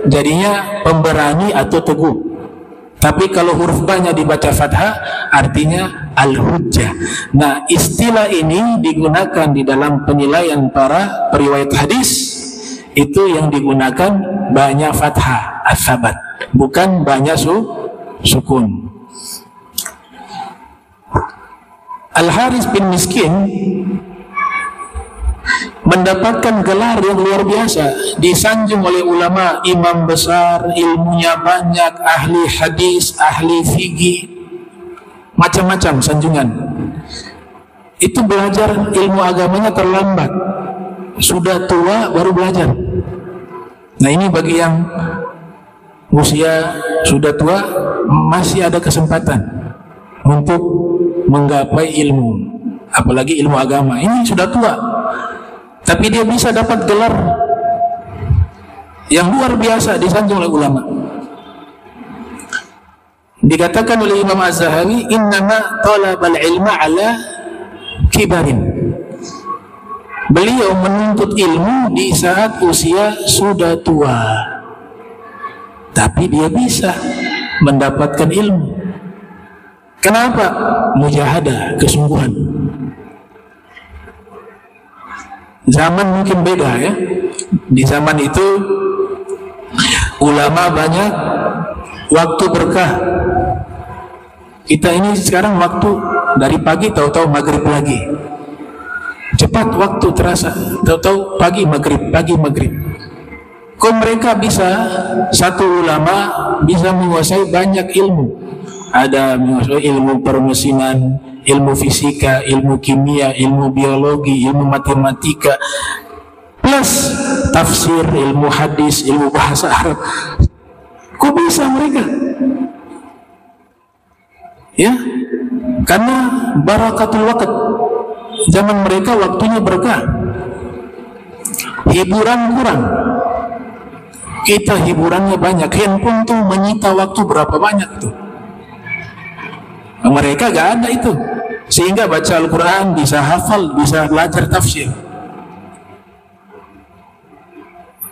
jadinya pemberani atau teguh. Tapi kalau huruf banyak dibaca fathah, artinya al-hujjah. Nah, istilah ini digunakan di dalam penilaian para periwayat hadis, itu yang digunakan banyak fathah, as-sabat, bukan banyak sukun. Al-Haris bin Miskin mendapatkan gelar yang luar biasa, disanjung oleh ulama, imam besar, ilmunya banyak, ahli hadis, ahli fikih, macam-macam sanjungan. Itu belajar ilmu agamanya terlambat, sudah tua baru belajar. Nah, ini bagi yang usia sudah tua masih ada kesempatan untuk menggapai ilmu, apalagi ilmu agama. Ini sudah tua, tapi dia bisa dapat gelar yang luar biasa, disanjung oleh ulama. Dikatakan oleh Imam Az-Zahabi, innama talabal ilma ala kibarin. Beliau menuntut ilmu di saat usia sudah tua, tapi dia bisa mendapatkan ilmu. Kenapa? Mujahadah, kesungguhan. Zaman mungkin beda, ya. Di zaman itu ulama banyak, waktu berkah. Kita ini sekarang waktu dari pagi tahu-tahu maghrib lagi. Cepat waktu terasa, tahu-tahu pagi maghrib, pagi maghrib. Kok mereka bisa, satu ulama bisa menguasai banyak ilmu. Ada ilmu permesinan, ilmu fisika, ilmu kimia, ilmu biologi, ilmu matematika, plus tafsir, ilmu hadis, ilmu bahasa Arab. Kok bisa mereka? Ya, karena barakatul waqt. Zaman mereka waktunya berkah, hiburan kurang. Kita hiburannya banyak, handphone tuh menyita waktu berapa banyak tuh. Mereka gak ada itu, sehingga baca Al-Quran bisa hafal, bisa belajar tafsir.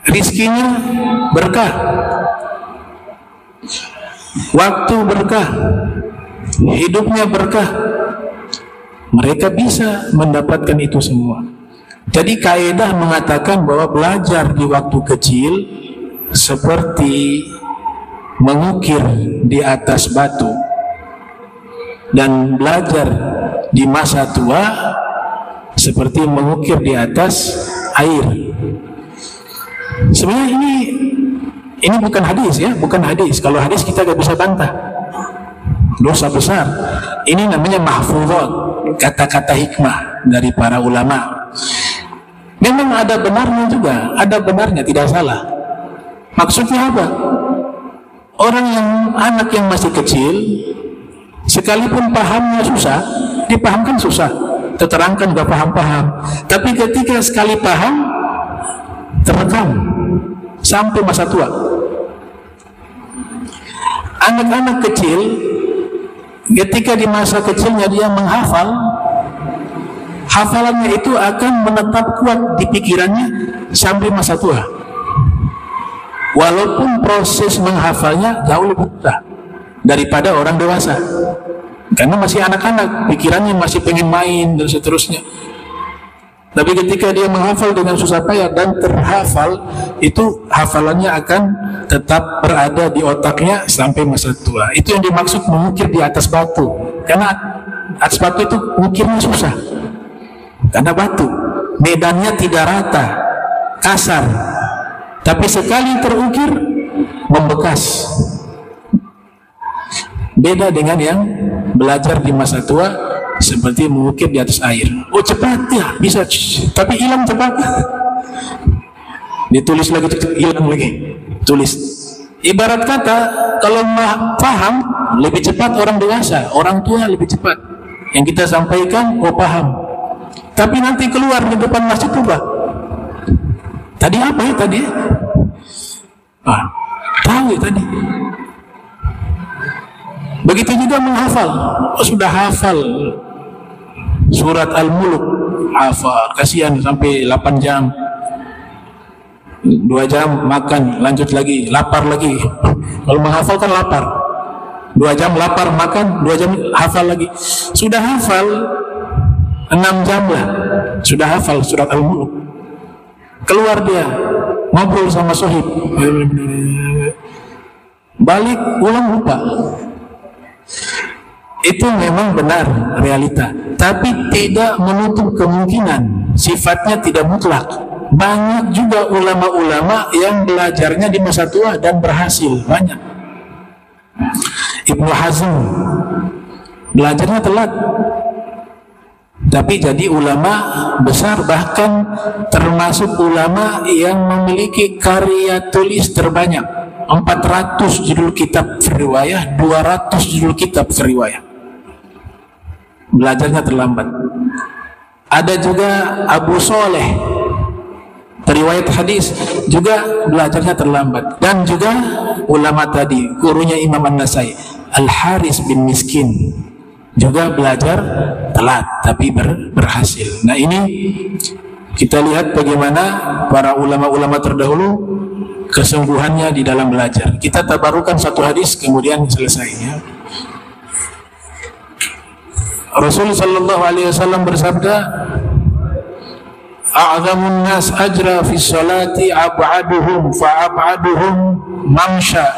Rizkinya berkah, waktu berkah, hidupnya berkah. Mereka bisa mendapatkan itu semua. Jadi kaidah mengatakan bahwa belajar di waktu kecil seperti mengukir di atas batu, dan belajar di masa tua seperti mengukir di atas air. Sebenarnya ini bukan hadis, ya, bukan hadis. Kalau hadis kita gak bisa bantah, dosa besar. Ini namanya mahfuzat, kata-kata hikmah dari para ulama. Memang ada benarnya juga, ada benarnya, tidak salah. Maksudnya apa? Orang anak yang masih kecil, sekalipun pahamnya susah, dipahamkan susah, terterangkan gak paham-paham. Tapi ketika sekali paham, terekam sampai masa tua. Anak-anak kecil, ketika di masa kecilnya dia menghafal, hafalannya itu akan menetap kuat di pikirannya sampai masa tua. Walaupun proses menghafalnya jauh lebih mudah daripada orang dewasa, karena masih anak-anak, pikirannya masih pengen main dan seterusnya. Tapi ketika dia menghafal dengan susah payah dan terhafal, itu hafalannya akan tetap berada di otaknya sampai masa tua. Itu yang dimaksud mengukir di atas batu. Karena atas batu itu mengukirnya susah, karena batu, medannya tidak rata, kasar. Tapi sekali terukir, membekas. Beda dengan yang belajar di masa tua, seperti mengukir di atas air. Oh cepat ya, bisa, tapi hilang cepat. Ditulis lagi, hilang lagi, tulis. Ibarat kata, kalau paham lebih cepat orang dewasa, orang tua lebih cepat. Yang kita sampaikan, paham. Tapi nanti keluar di depan masjid lupa. Tadi apa ya tadi? Tahu ya tadi. Begitu juga menghafal. Sudah hafal surat Al-Mulk, hafal, kasihan sampai 8 jam. 2 jam makan, lanjut lagi, lapar lagi. Kalau menghafal kan lapar. 2 jam lapar makan, 2 jam hafal lagi. Sudah hafal 6 jam lah. Sudah hafal surat Al-Mulk. Keluar dia, ngobrol sama sohib. Balik, ulang lupa. Itu memang benar realita, tapi tidak menutup kemungkinan. Sifatnya tidak mutlak. Banyak juga ulama-ulama yang belajarnya di masa tua dan berhasil, banyak. Ibnu Hazm belajarnya telat, tapi jadi ulama besar, bahkan termasuk ulama yang memiliki karya tulis terbanyak. 400 judul kitab riwayah, 200 judul kitab riwayah. Belajarnya terlambat. Ada juga Abu Soleh, riwayat hadis, juga belajarnya terlambat. Dan juga ulama tadi, gurunya Imam An-Nasai, Al-Haris bin Miskin, juga belajar telat tapi berhasil. Nah, ini kita lihat bagaimana para ulama-ulama terdahulu kesungguhannya di dalam belajar. Kita tabarukan satu hadis kemudian selesai ya. Rasul sallallahu alaihi wasallam bersabda, "A'zamun nas ajra fi sholati ab'aduhum fa ab'aduhum mamsha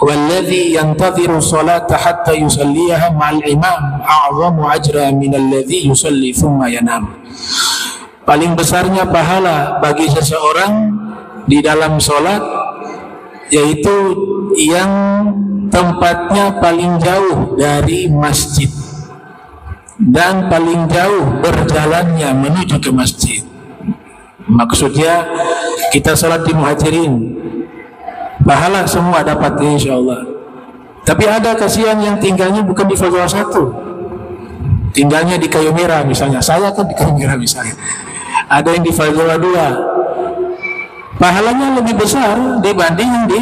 walladhi yantadhiru sholata hatta yusalliha ma'al imam a'zamu ajra min alladhi yusalli thumma yanam." Paling besarnya pahala bagi seseorang di dalam sholat yaitu yang tempatnya paling jauh dari masjid dan paling jauh berjalannya menuju ke masjid. Maksudnya kita sholat di Muhajirin, pahala semua dapat insyaallah. Tapi ada kasihan yang tinggalnya bukan di Fajr 1, tinggalnya di Kayu Merah misalnya. Saya kan di Kayu Merah misalnya. Ada yang di Fajr 2, pahalanya lebih besar dibanding yang di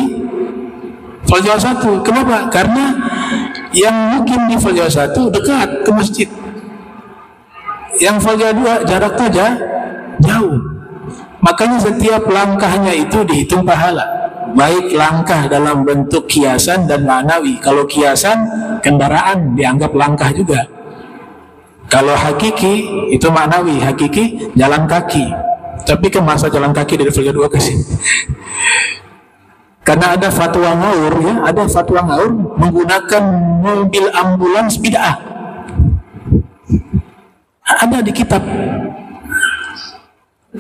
Fajr 1. Kenapa? Karena yang mungkin di Fajr 1 dekat ke masjid, yang Fajr 2 jaraknya jauh. Makanya setiap langkahnya itu dihitung pahala, baik langkah dalam bentuk kiasan dan ma'nawi. Kalau kiasan, kendaraan dianggap langkah juga. Kalau hakiki itu ma'nawi, hakiki jalan kaki. Tapi ke masa jalan kaki dari Fajr 2 ke sini. Karena ada fatwa ngaur ya, ada fatwa ngaur menggunakan mobil ambulans bid'ah. Ada di kitab.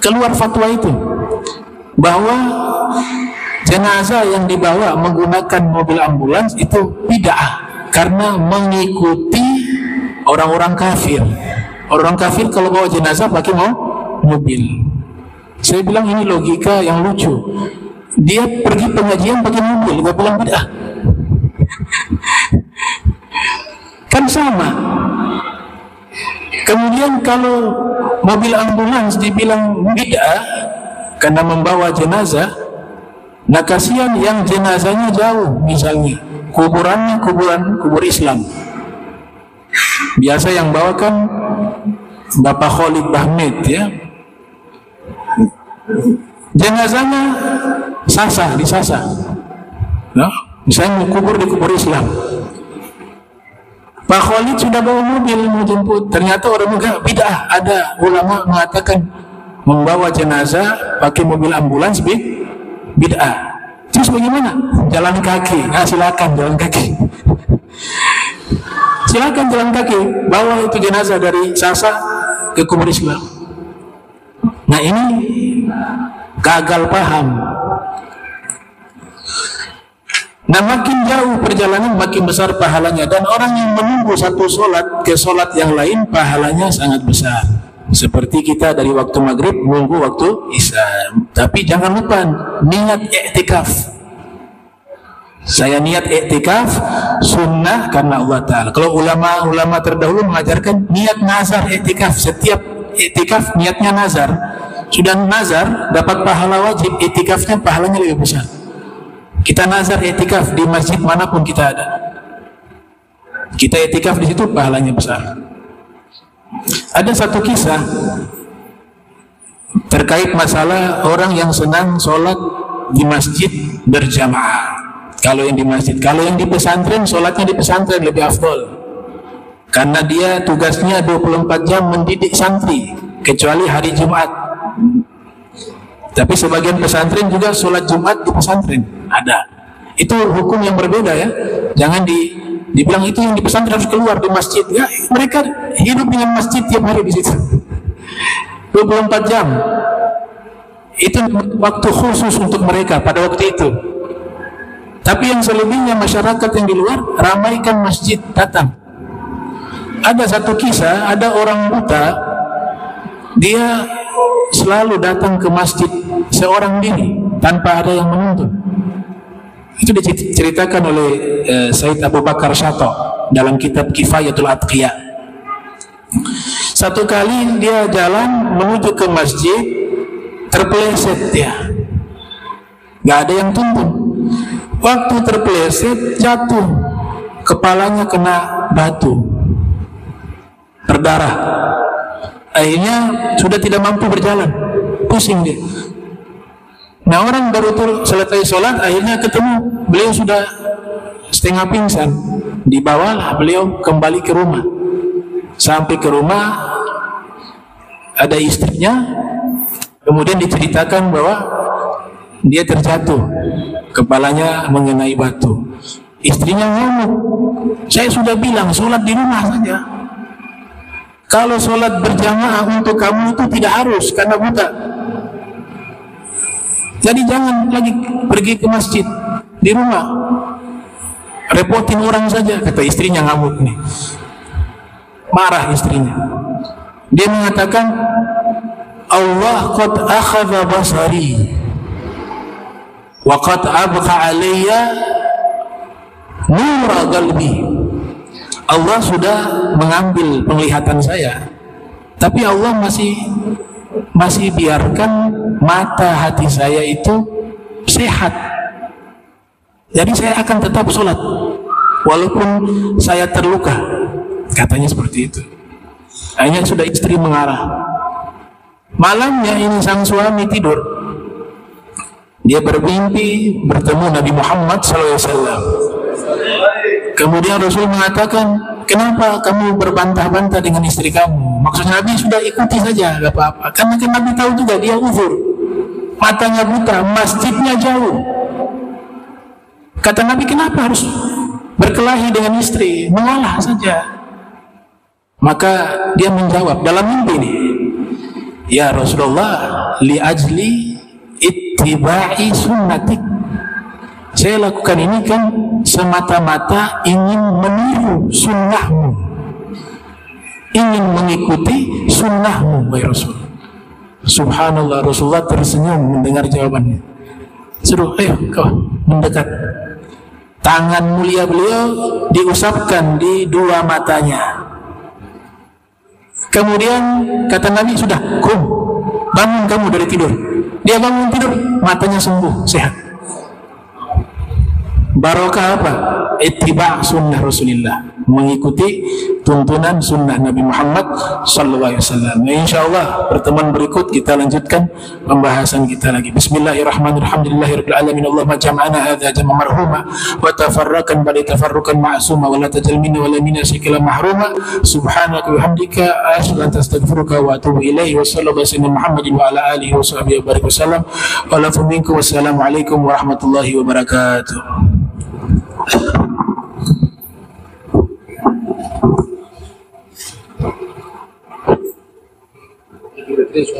Keluar fatwa itu bahwa jenazah yang dibawa menggunakan mobil ambulans itu bid'ah karena mengikuti orang-orang kafir. Orang kafir kalau bawa jenazah pakai mobil. Saya bilang ini logika yang lucu. Dia pergi pengajian pakai mobil, gak bilang bid'ah. Kan sama. Kemudian kalau mobil ambulans dibilang bid'ah karena membawa jenazah, nah kasihan yang jenazahnya jauh, misalnya kuburannya kubur Islam. Biasa yang bawa kan Bapak Khalid Bahmed ya. Jenazahnya Sasa, di Sasa. Nah, misalnya kubur di kubur Islam. Pak Khalid sudah bawa mobil mau jemput, ternyata orang enggak bid'ah. Ada ulama mengatakan membawa jenazah pakai mobil ambulans bid'ah. Terus bagaimana? Jalan kaki. Nah, silakan jalan kaki. Silakan jalan kaki, bawa itu jenazah dari Sasa ke kubur Islam. Nah, ini gagal paham. Nah, makin jauh perjalanan makin besar pahalanya, dan orang yang menunggu satu sholat ke sholat yang lain pahalanya sangat besar. Seperti kita dari waktu maghrib nunggu waktu isya. Tapi jangan lupa niat i'tikaf. Saya niat i'tikaf sunnah karena Allah Ta'ala. Kalau ulama terdahulu mengajarkan niat nazar i'tikaf. Setiap i'tikaf niatnya nazar. Sudah nazar dapat pahala wajib, i'tikafnya pahalanya lebih besar. Kita nazar i'tikaf di masjid manapun kita ada. Kita i'tikaf di situ pahalanya besar. Ada satu kisah terkait masalah orang yang senang sholat di masjid berjamaah. Kalau yang di masjid, kalau yang di pesantren, sholatnya di pesantren lebih afdol. Karena dia tugasnya 24 jam mendidik santri, kecuali hari Jumat. Tapi sebagian pesantren juga sholat Jumat di pesantren ada. Itu hukum yang berbeda ya. Jangan dibilang itu yang di pesantren harus keluar di masjid. Ya, mereka hidup dengan masjid tiap hari di situ. 24 jam. Itu waktu khusus untuk mereka pada waktu itu. Tapi yang selebihnya masyarakat yang di luar ramaikan masjid, datang. Ada satu kisah, ada orang buta, dia selalu datang ke masjid seorang diri tanpa ada yang menuntun. Itu diceritakan oleh Said Abu Bakar Syato dalam kitab Kifayatul Atqiya. Satu kali dia jalan menuju ke masjid, terpeleset dia, gak ada yang tuntun. Waktu terpeleset jatuh, kepalanya kena batu, berdarah. Akhirnya sudah tidak mampu berjalan, pusing dia. Nah, orang baru selesai sholat, akhirnya ketemu beliau sudah setengah pingsan. Dibawalah beliau kembali ke rumah. Sampai ke rumah ada istrinya, kemudian diceritakan bahwa dia terjatuh, kepalanya mengenai batu. Istrinya ngomong, saya sudah bilang sholat di rumah saja. Kalau sholat berjamaah untuk kamu itu tidak harus karena buta. Jadi jangan lagi pergi ke masjid, di rumah repotin orang saja, kata istrinya. Ngamuk nih, marah istrinya. Dia mengatakan, Allah qad akhadha basari wa qad abqa alayya nura qalbi. Allah sudah mengambil penglihatan saya, tapi Allah masih biarkan mata hati saya itu sehat. Jadi saya akan tetap sholat walaupun saya terluka, katanya seperti itu. Akhirnya sudah istri mengarah. Malamnya ini sang suami tidur, dia bermimpi bertemu Nabi Muhammad SAW. Kemudian Rasul mengatakan, kenapa kamu berbantah-bantah dengan istri kamu? Maksudnya Nabi sudah ikuti saja, gak apa-apa. Karena kan Nabi tahu juga dia uzur, matanya buta, masjidnya jauh. Kata Nabi, kenapa harus berkelahi dengan istri? Mengalah saja. Maka dia menjawab dalam mimpi ini, ya Rasulullah, li ajli ittiba'i sunnatik. Saya lakukan ini kan semata-mata ingin meniru sunnahmu, ingin mengikuti sunnahmu, wahai Rasul. Subhanallah, Rasulullah tersenyum mendengar jawabannya. Suruh, ayo kau mendekat. Tangan mulia beliau diusapkan di dua matanya. Kemudian kata Nabi, sudah, bangun kamu dari tidur. Dia bangun tidur, matanya sembuh, sehat. Barokah apa? Ittiba' sunnah Rasulullah, mengikuti tuntunan sunnah Nabi Muhammad SAW. Nah, insyaallah pertemuan berikut kita lanjutkan pembahasan kita lagi. Bismillahirrahmanirrahim. Alhamdulillahirabbil alamin. Allahumma jam'ana hadza jam'an marhuma wa tafarraqan ba'da tafarruqan ma'suma wa la tajal minna wa la minna shay'an mahruma. Subhanaka wa bihamdika asyhadu an la ilaha illa anta astaghfiruka wa atubu ilaihi. Wa sallallahu alaihi Muhammadin wa ala alihi wa sahbihi wa barik wasallam. Wa la minkum. Wassalamualaikum warahmatullahi wabarakatuh. Terima kasih.